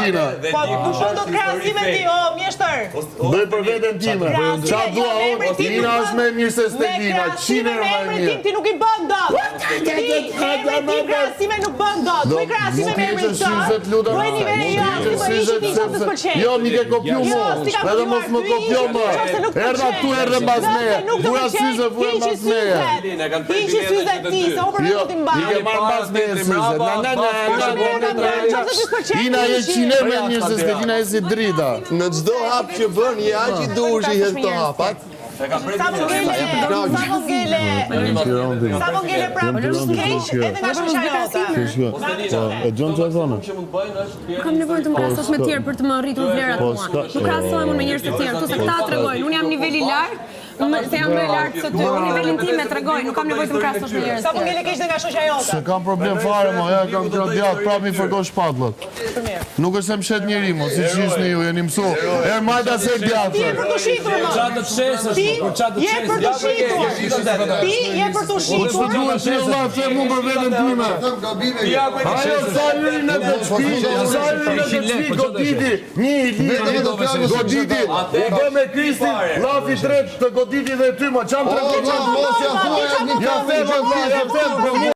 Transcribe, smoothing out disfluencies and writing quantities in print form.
tina. Po nuk do të krahasime ti, o mjeshtër. Bëj për veten time. Qa dua unë, Tina është me mirë se Stelina, 100 herë më mirë. Ti nuk i bën dot. Ti krahasime nuk bën dot. Bëj krahasime me emrin tënd. Bëj nivelin jo, jo, mi ke kopju mos, edhe mos më kopjo më. Erdha tu, erdhe mbas meje. Vura syze, vura mbas meje. Hiqi syze ti, se unë për me të Mi ke marrë mbas meje syze. Tina je 100 herë më mirë se Stelina e si drita. Në çdo hap që bën, je aq i duhur që i hedh këto hapat. Sa vongele prapë keq edhe nga shoqja jote. E gjon çfarë thonë? Kam nevojë të më krahasosh me tjerë për të më rritur vlerat mua. Nuk krahasohem unë me njerëz të tjerë, se këta tregojnë, unë jam niveli i lartë, se jam më i lartë se ty, unë nivelin tim e tregoj, nuk kam nevojë të më krahasosh me njerëz. Sa vongele keq edhe nga shoqja jote. Se kam problem fare, mo, ja kam gradjat, prapë mi fërkoj shpatllët. Nuk është se më shet njeri, mo, si që ishni ju, jeni mësu. Majta se gjatë. Ti je për të shitur, mo. Ti je për të shitur. Ti je për të shitur. Po duhet që Allah të mu për vetën time. Ajo, sa juri në të qpi, goditi, një i goditi, u bë me Kristin, lafi tret të goditi dhe ty, ma qam të goditi. Ja them,